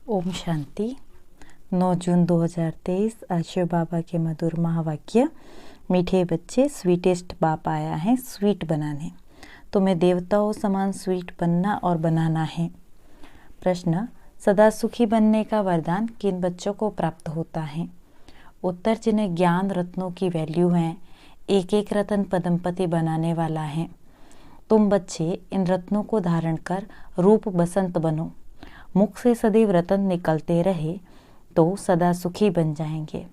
ओम शांति। 9 जून 2023 आज शिव बाबा के मधुर महावाक्य। मीठे बच्चे, स्वीटेस्ट बाप आया है स्वीट बनाने। तुम्हें देवताओं समान स्वीट बनना और बनाना है। प्रश्न, सदा सुखी बनने का वरदान किन बच्चों को प्राप्त होता है? उत्तर, जिन्हें ज्ञान रत्नों की वैल्यू है, एक एक रत्न पदमपति बनाने वाला है। तुम बच्चे इन रत्नों को धारण कर रूप बसंत बनो। मुख से सदैव रतन निकलते रहे तो सदा सुखी बन जाएंगे।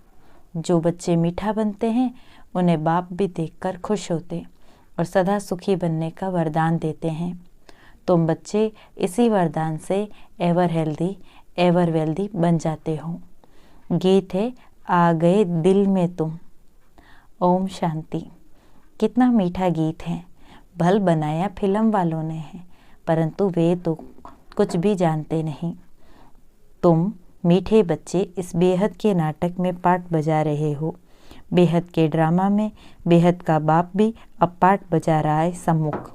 जो बच्चे मीठा बनते हैं उन्हें बाप भी देखकर खुश होते और सदा सुखी बनने का वरदान देते हैं। तुम बच्चे इसी वरदान से एवर हेल्दी एवर वेल्दी बन जाते हो। गीत है आ गए दिल में तुम। ओम शांति। कितना मीठा गीत है। भल बनाया फिल्म वालों ने है, परंतु वे तो कुछ भी जानते नहीं। तुम मीठे बच्चे इस बेहद के नाटक में पार्ट बजा रहे हो। बेहद के ड्रामा में बेहद का बाप भी अब पार्ट बजा रहा है सम्मुख।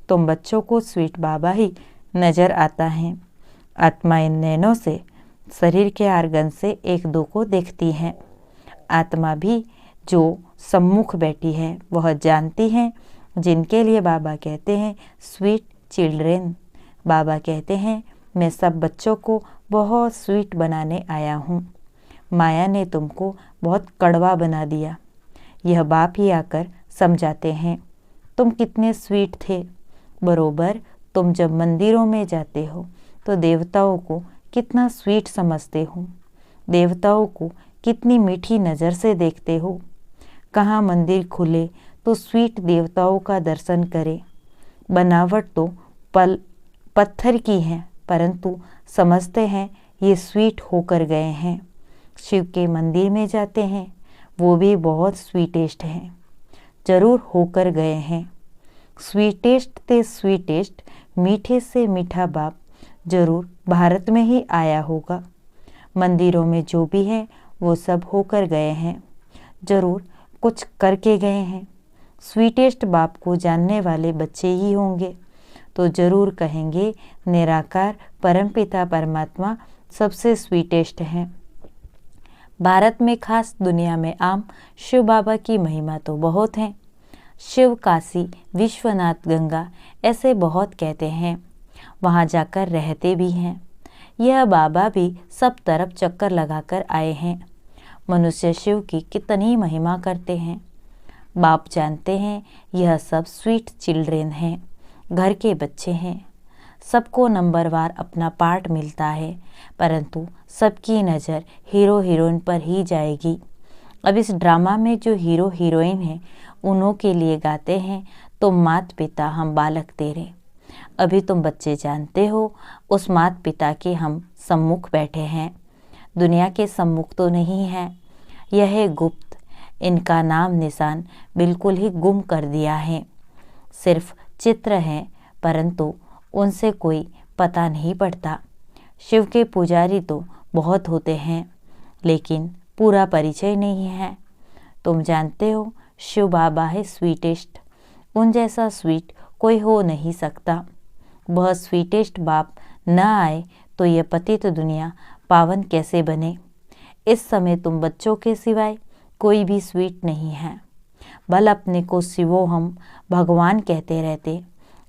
तुम बच्चों को स्वीट बाबा ही नजर आता है। आत्मा इन नैनों से, शरीर के आर्गन से एक दो को देखती है। आत्मा भी जो सम्मुख बैठी है वह जानती है, जिनके लिए बाबा कहते हैं स्वीट चिल्ड्रेन। बाबा कहते हैं मैं सब बच्चों को बहुत स्वीट बनाने आया हूँ। माया ने तुमको बहुत कड़वा बना दिया। यह बाप ही आकर समझाते हैं तुम कितने स्वीट थे। बरोबर तुम जब मंदिरों में जाते हो तो देवताओं को कितना स्वीट समझते हो। देवताओं को कितनी मीठी नज़र से देखते हो। कहाँ मंदिर खुले तो स्वीट देवताओं का दर्शन करे। बनावट तो पत्थर की है, परंतु समझते हैं ये स्वीट होकर गए हैं। शिव के मंदिर में जाते हैं, वो भी बहुत स्वीटेस्ट हैं, जरूर होकर गए हैं। स्वीटेस्ट ते स्वीटेस्ट, मीठे से मीठा बाप जरूर भारत में ही आया होगा। मंदिरों में जो भी है वो सब होकर गए हैं, जरूर कुछ करके गए हैं। स्वीटेस्ट बाप को जानने वाले बच्चे ही होंगे तो जरूर कहेंगे निराकार परमपिता परमात्मा सबसे स्वीटेस्ट हैं। भारत में खास, दुनिया में आम, शिव बाबा की महिमा तो बहुत है। शिव, काशी, विश्वनाथ, गंगा ऐसे बहुत कहते हैं। वहाँ जाकर रहते भी हैं। यह बाबा भी सब तरफ चक्कर लगाकर आए हैं। मनुष्य शिव की कितनी महिमा करते हैं। बाप जानते हैं यह सब स्वीट चिल्ड्रेन हैं, घर के बच्चे हैं। सबको नंबरवार अपना पार्ट मिलता है, परंतु सबकी नज़र हीरो हीरोइन पर ही जाएगी। अब इस ड्रामा में जो हीरो हीरोइन हैं उन्हों के लिए गाते हैं तुम मात पिता हम बालक तेरे। अभी तुम बच्चे जानते हो उस मात पिता के हम सम्मुख बैठे हैं। दुनिया के सम्मुख तो नहीं है, यह है गुप्त। इनका नाम निशान बिल्कुल ही गुम कर दिया है। सिर्फ चित्र हैं, परंतु उनसे कोई पता नहीं पड़ता। शिव के पुजारी तो बहुत होते हैं, लेकिन पूरा परिचय नहीं है। तुम जानते हो शिव बाबा है स्वीटेस्ट। उन जैसा स्वीट कोई हो नहीं सकता। वह स्वीटेस्ट बाप न आए तो यह पतित दुनिया पावन कैसे बने। इस समय तुम बच्चों के सिवाय कोई भी स्वीट नहीं है। भल अपने को शिवो हम भगवान कहते रहते,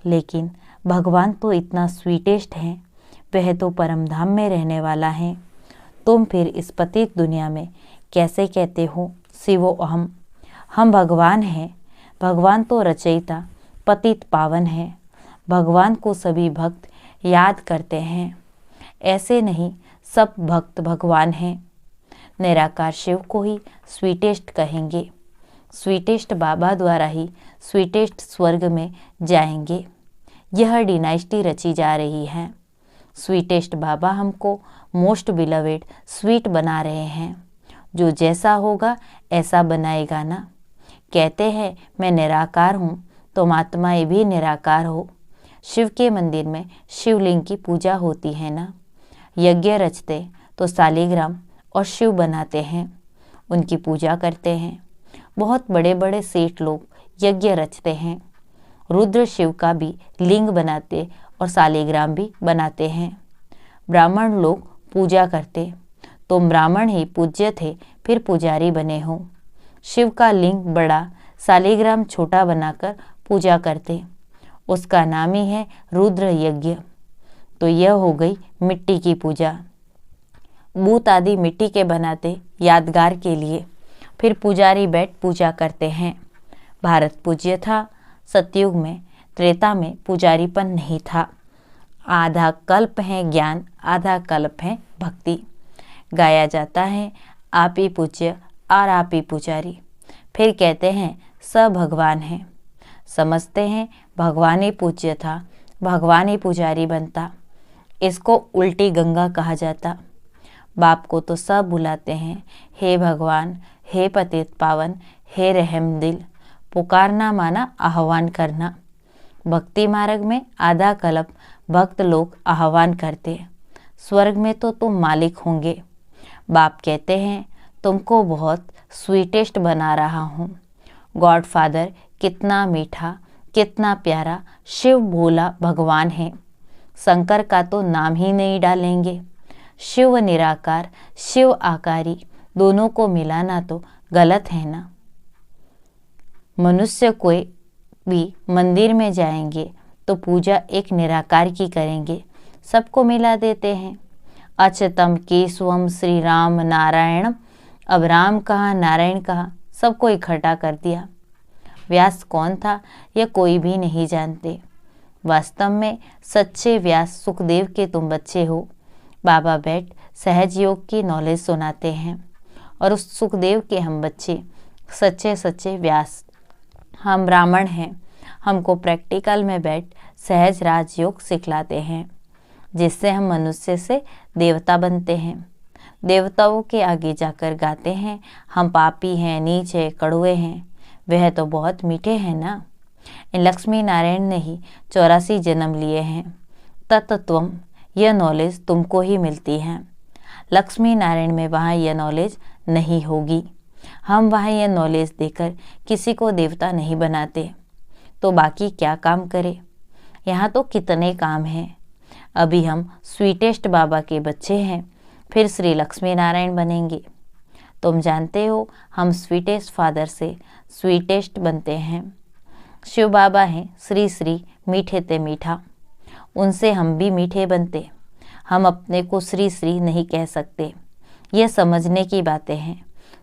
लेकिन भगवान तो इतना स्वीटेस्ट है, वह तो परमधाम में रहने वाला है। तुम फिर इस पतित दुनिया में कैसे कहते हो शिवो हम भगवान हैं। भगवान तो रचयिता पतित पावन है। भगवान को सभी भक्त याद करते हैं। ऐसे नहीं, सब भक्त भगवान हैं। निराकार शिव को ही स्वीटेस्ट कहेंगे। स्वीटेस्ट बाबा द्वारा ही स्वीटेस्ट स्वर्ग में जाएंगे। यह डिनाइस्टी रची जा रही है। स्वीटेस्ट बाबा हमको मोस्ट बिलवेड स्वीट बना रहे हैं। जो जैसा होगा ऐसा बनाएगा ना। कहते हैं मैं निराकार हूँ, तो आत्माएं भी निराकार हो। शिव के मंदिर में शिवलिंग की पूजा होती है ना। यज्ञ रचते तो शालिग्राम और शिव बनाते हैं, उनकी पूजा करते हैं। बहुत बड़े बड़े सेठ लोग यज्ञ रचते हैं। रुद्र शिव का भी लिंग बनाते और शालिग्राम भी बनाते हैं। ब्राह्मण लोग पूजा करते। तुम ब्राह्मण ही पूज्य थे, फिर पुजारी बने हो। शिव का लिंग बड़ा, शालिग्राम छोटा बनाकर पूजा करते। उसका नाम ही है रुद्र यज्ञ। तो यह हो गई मिट्टी की पूजा। बूत आदि मिट्टी के बनाते यादगार के लिए, फिर पुजारी बैठ पूजा करते हैं। भारत पूज्य था। सतयुग में, त्रेता में पुजारीपन नहीं था। आधा कल्प है ज्ञान, आधा कल्प है भक्ति। गाया जाता है आप ही पूज्य और आप ही पुजारी। फिर कहते हैं सब भगवान है। समझते हैं भगवान ही पूज्य था, भगवान ही पुजारी बनता। इसको उल्टी गंगा कहा जाता। बाप को तो सब बुलाते हैं, हे भगवान, हे पतित पावन, हे रहम दिल। पुकारना माना आह्वान करना। भक्ति मार्ग में आधा कल्प भक्त लोग आह्वान करते। स्वर्ग में तो तुम मालिक होंगे। बाप कहते हैं तुमको बहुत स्वीटेस्ट बना रहा हूँ। गॉड फादर कितना मीठा, कितना प्यारा शिव भोला भगवान है। शंकर का तो नाम ही नहीं डालेंगे। शिव निराकार, शिव आकारी, दोनों को मिलाना तो गलत है ना। मनुष्य कोई भी मंदिर में जाएंगे तो पूजा एक निराकार की करेंगे, सबको मिला देते हैं। अच्युतम केशवम श्री राम नारायणम। अब राम कहा, नारायण कहा, सबको इकट्ठा कर दिया। व्यास कौन था यह कोई भी नहीं जानते। वास्तव में सच्चे व्यास सुखदेव के तुम बच्चे हो। बाबा बैठ सहज योग की नॉलेज सुनाते हैं और उस सुखदेव के हम बच्चे, सच्चे सच्चे व्यास। हम ब्राह्मण हैं, हमको प्रैक्टिकल में बैठ सहज राजयोग सिखलाते हैं, जिससे हम मनुष्य से देवता बनते हैं। देवताओं के आगे जाकर गाते हैं हम पापी हैं, नीच है, कड़वे हैं। वह तो बहुत मीठे हैं ना। इन लक्ष्मी नारायण ने ही 84 जन्म लिए हैं। तत्त्वम, यह नॉलेज तुमको ही मिलती है। लक्ष्मी नारायण में वहाँ यह नॉलेज नहीं होगी। हम वहाँ यह नॉलेज देकर किसी को देवता नहीं बनाते, तो बाकी क्या काम करें। यहाँ तो कितने काम हैं। अभी हम स्वीटेस्ट बाबा के बच्चे हैं, फिर श्री लक्ष्मी नारायण बनेंगे। तुम जानते हो हम स्वीटेस्ट फादर से स्वीटेस्ट बनते हैं। शिव बाबा हैं श्री श्री मीठे ते मीठा, उनसे हम भी मीठे बनते। हम अपने को श्री श्री नहीं कह सकते। यह समझने की बातें हैं।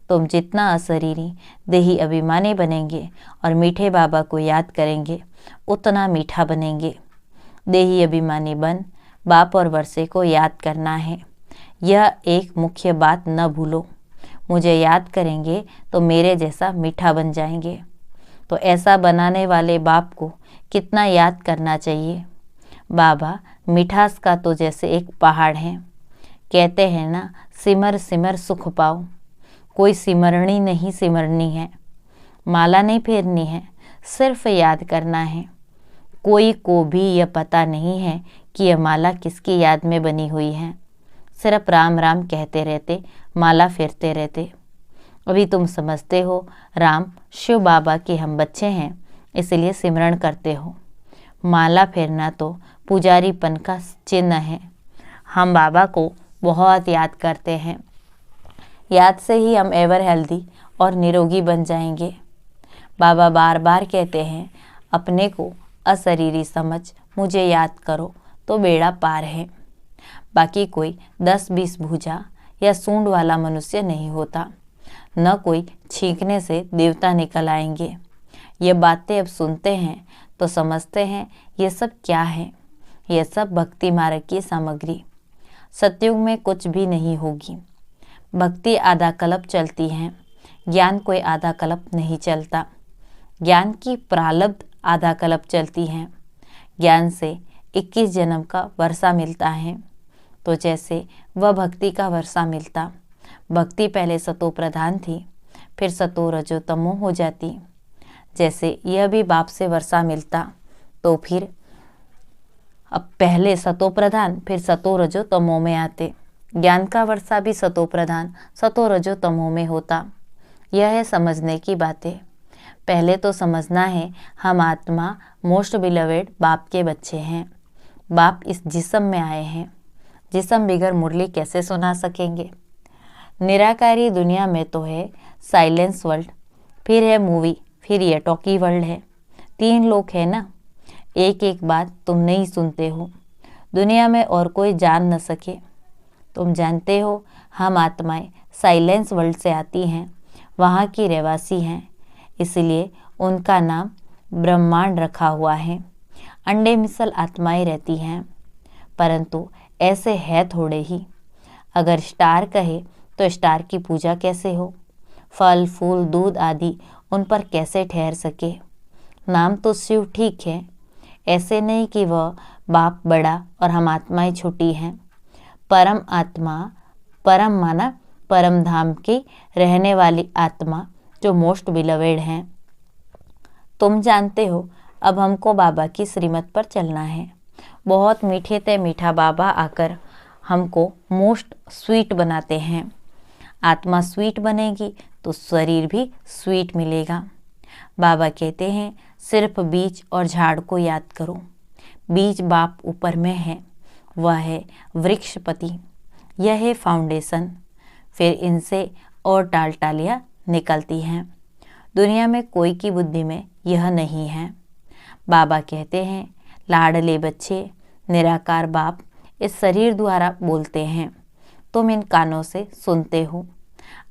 तुम जितना अशरीरी देही अभिमानी बनेंगे और मीठे बाबा को याद करेंगे, उतना मीठा बनेंगे। देही अभिमानी बन बाप और वर्षे को याद करना है। यह एक मुख्य बात न भूलो। मुझे याद करेंगे तो मेरे जैसा मीठा बन जाएंगे। तो ऐसा बनाने वाले बाप को कितना याद करना चाहिए। बाबा मिठास का तो जैसे एक पहाड़ है। कहते हैं ना, सिमर सिमर सुख पाओ। कोई सिमरनी नहीं सिमरनी है, माला नहीं फेरनी है, सिर्फ याद करना है। कोई को भी यह पता नहीं है कि यह माला किसकी याद में बनी हुई है। सिर्फ राम राम कहते रहते, माला फेरते रहते। अभी तुम समझते हो राम शिव बाबा के हम बच्चे हैं, इसलिए सिमरण करते हो। माला फेरना तो पुजारीपन का चिन्ह है। हम बाबा को बहुत याद करते हैं। याद से ही हम एवर हेल्दी और निरोगी बन जाएंगे। बाबा बार बार कहते हैं अपने को अशरीरी समझ मुझे याद करो तो बेड़ा पार है। बाकी कोई 10-20 भुजा या सूंड वाला मनुष्य नहीं होता, न कोई छींकने से देवता निकल आएंगे। ये बातें अब सुनते हैं तो समझते हैं ये सब क्या है। ये सब भक्ति मार्ग की सामग्री। सतयुग में कुछ भी नहीं होगी। भक्ति आधा कल्प चलती है, ज्ञान कोई आधा कल्प नहीं चलता। ज्ञान की प्रारब्ध आधा कल्प चलती है। ज्ञान से 21 जन्म का वर्षा मिलता है, तो जैसे वह भक्ति का वर्षा मिलता। भक्ति पहले सतो प्रधान थी, फिर सतो रजो तमो हो जाती। जैसे यह भी बाप से वर्षा मिलता, तो फिर अब पहले सतो प्रधान फिर सतो रजो तमो में आते। ज्ञान का वर्षा भी सतो प्रधान सतो रजो तमो में होता। यह है समझने की बातें। पहले तो समझना है हम आत्मा मोस्ट बिलवेड बाप के बच्चे हैं। बाप इस जिस्म में आए हैं, जिस्म बिगर मुरली कैसे सुना सकेंगे। निराकारी दुनिया में तो है साइलेंस वर्ल्ड, फिर है मूवी, फिर ये टॉकी वर्ल्ड है। 3 लोग है ना। एक एक बात तुम नहीं सुनते हो, दुनिया में और कोई जान न सके। तुम जानते हो हम आत्माएं साइलेंस वर्ल्ड से आती हैं, वहाँ की रहवासी हैं, इसलिए उनका नाम ब्रह्मांड रखा हुआ है। अंडे मिसल आत्माएं रहती हैं, परंतु ऐसे है थोड़े ही। अगर स्टार कहे तो स्टार की पूजा कैसे हो, फल फूल दूध आदि उन पर कैसे ठहर सके। नाम तो शिव ठीक है, ऐसे नहीं कि वह बाप बड़ा और हम आत्माएं छोटी हैं। परम आत्मा, परम माना परम धाम की रहने वाली आत्मा जो मोस्ट बिलवेड हैं। तुम जानते हो अब हमको बाबा की श्रीमत पर चलना है। बहुत मीठे ते मीठा बाबा आकर हमको मोस्ट स्वीट बनाते हैं। आत्मा स्वीट बनेगी तो शरीर भी स्वीट मिलेगा। बाबा कहते हैं सिर्फ बीज और झाड़ को याद करो। बीज बाप ऊपर में है, वह है वृक्षपति, यह है फाउंडेशन। फिर इनसे और टालियाँ निकलती हैं। दुनिया में कोई की बुद्धि में यह नहीं है। बाबा कहते हैं लाडले बच्चे, निराकार बाप इस शरीर द्वारा बोलते हैं, तुम इन कानों से सुनते हो।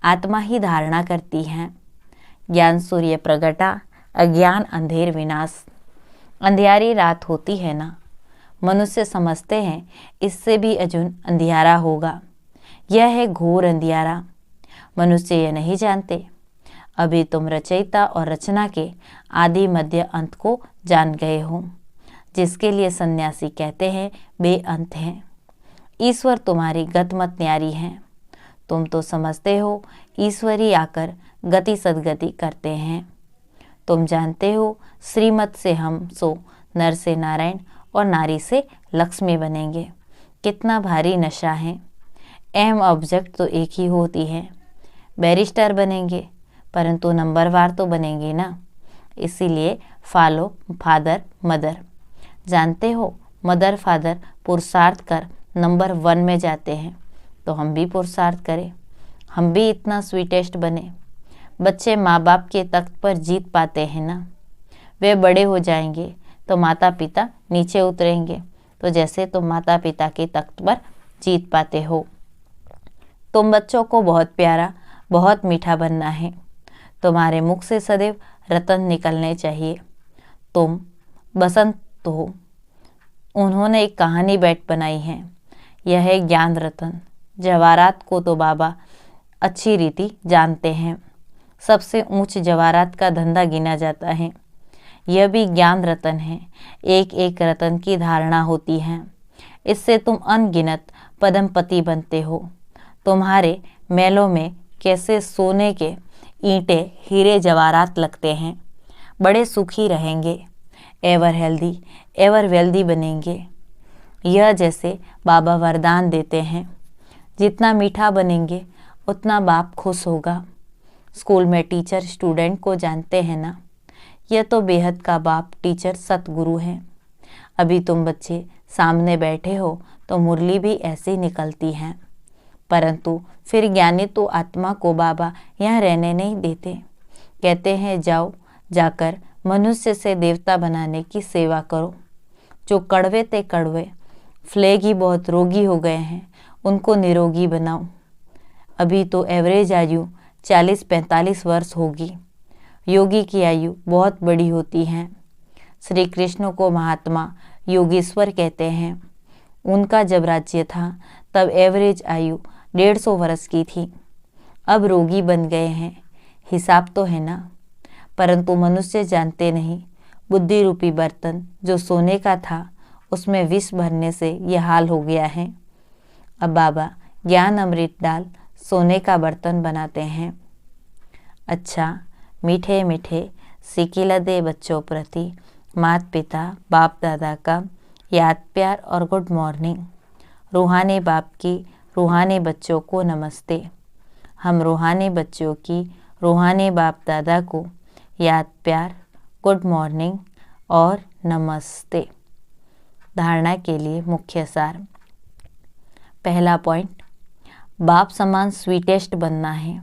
आत्मा ही धारणा करती है। ज्ञान सूर्य प्रगटा, अज्ञान अंधेर विनाश। अंधियारी रात होती है ना, मनुष्य समझते हैं इससे भी अजुन अंधियारा होगा। यह है घोर अंधियारा। मनुष्य यह नहीं जानते। अभी तुम रचयिता और रचना के आदि मध्य अंत को जान गए हो, जिसके लिए सन्यासी कहते हैं बेअंत हैं। ईश्वर तुम्हारी गतमत न्यारी हैं। तुम तो समझते हो ईश्वरी आकर गति सदगति करते हैं। तुम जानते हो श्रीमत से हम सो नर से नारायण और नारी से लक्ष्मी बनेंगे। कितना भारी नशा है। अहम ऑब्जेक्ट तो एक ही होती है। बैरिस्टर बनेंगे, परंतु नंबरवार तो बनेंगे ना। इसीलिए फॉलो फादर मदर। जानते हो मदर फादर पुरुषार्थ कर नंबर 1 में जाते हैं, तो हम भी पुरुषार्थ करें, हम भी इतना स्वीटेस्ट बने। बच्चे माँ बाप के तख्त पर जीत पाते हैं ना। वे बड़े हो जाएंगे तो माता पिता नीचे उतरेंगे, तो जैसे तुम माता पिता के तख्त पर जीत पाते हो। तुम बच्चों को बहुत प्यारा, बहुत मीठा बनना है। तुम्हारे मुख से सदैव रतन निकलने चाहिए। तुम बसंत हो। उन्होंने एक कहानी बैठ बनाई है, यह है ज्ञान रतन। जवाहरात को तो बाबा अच्छी रीति जानते हैं। सबसे ऊंच जवाहरात का धंधा गिना जाता है। यह भी ज्ञान रतन है। एक एक रतन की धारणा होती है। इससे तुम अनगिनत पदमपति बनते हो। तुम्हारे महलों में कैसे सोने के ईंटें हीरे जवाहरात लगते हैं। बड़े सुखी रहेंगे, एवर हेल्दी, एवर वेल्दी बनेंगे। यह जैसे बाबा वरदान देते हैं, जितना मीठा बनेंगे उतना बाप खुश होगा। स्कूल में टीचर स्टूडेंट को जानते हैं ना, यह तो बेहद का बाप टीचर सतगुरु हैं। अभी तुम बच्चे सामने बैठे हो तो मुरली भी ऐसी निकलती है, परंतु फिर ज्ञानी तो आत्मा को बाबा यहाँ रहने नहीं देते। कहते हैं जाओ, जाकर मनुष्य से देवता बनाने की सेवा करो। जो कड़वे ते कड़वे फ्लेग ही बहुत रोगी हो गए हैं, उनको निरोगी बनाओ। अभी तो एवरेज आयु 40-45 वर्ष होगी। योगी की आयु बहुत बड़ी होती है। श्री कृष्ण को महात्मा योगेश्वर कहते हैं। उनका जब राज्य था तब एवरेज आयु 150 वर्ष की थी। अब रोगी बन गए हैं। हिसाब तो है ना, परंतु मनुष्य जानते नहीं बुद्धि रूपी बर्तन जो सोने का था उसमें विष भरने से यह हाल हो गया है। अब बाबा ज्ञान अमृत डाल सोने का बर्तन बनाते हैं। अच्छा, मीठे मीठे सिकिलदे बच्चों प्रति माता पिता बाप दादा का याद प्यार और गुड मॉर्निंग। रूहानी बाप की रूहानी बच्चों को नमस्ते। हम रूहानी बच्चों की रूहानी बाप दादा को याद प्यार, गुड मॉर्निंग और नमस्ते। धारणा के लिए मुख्य सार। पहला पॉइंट, बाप समान स्वीटेस्ट बनना है।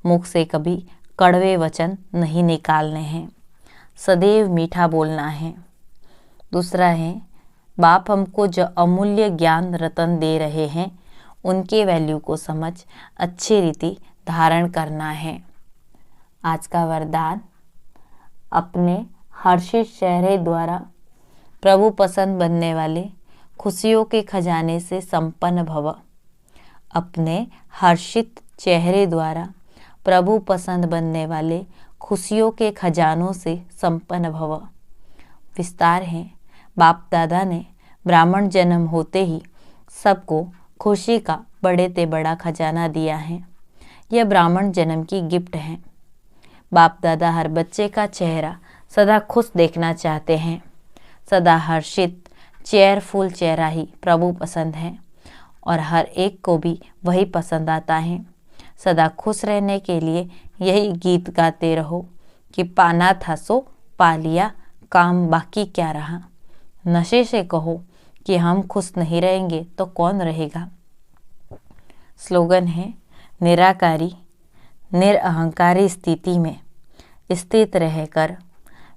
मुख से कभी कड़वे वचन नहीं निकालने हैं, सदैव मीठा बोलना है। दूसरा है, बाप हमको जो अमूल्य ज्ञान रतन दे रहे हैं उनके वैल्यू को समझ अच्छी रीति धारण करना है। आज का वरदान, अपने हर्षित चेहरे द्वारा प्रभु पसंद बनने वाले खुशियों के खजाने से संपन्न भव। अपने हर्षित चेहरे द्वारा प्रभु पसंद बनने वाले खुशियों के खजानों से संपन्न भव। विस्तार है, बाप दादा ने ब्राह्मण जन्म होते ही सबको खुशी का बड़े ते बड़ा खजाना दिया है। यह ब्राह्मण जन्म की गिफ्ट है। बाप दादा हर बच्चे का चेहरा सदा खुश देखना चाहते हैं। सदा हर्षित चेयरफुल चेहरा ही प्रभु पसंद है और हर एक को भी वही पसंद आता है। सदा खुश रहने के लिए यही गीत गाते रहो कि पाना था सो पा लिया, काम बाकी क्या रहा। नशे से कहो कि हम खुश नहीं रहेंगे तो कौन रहेगा। स्लोगन है, निराकारी निरअहंकारी स्थिति में स्थित रहकर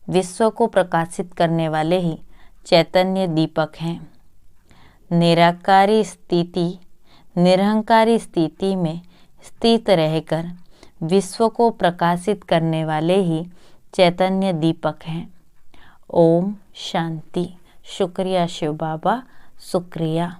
विश्व को प्रकाशित करने वाले ही चैतन्य दीपक हैं। निराकारी स्थिति निरहंकारी स्थिति में स्थित रहकर विश्व को प्रकाशित करने वाले ही चैतन्य दीपक हैं। ओम शांति। शुक्रिया शिव बाबा, शुक्रिया।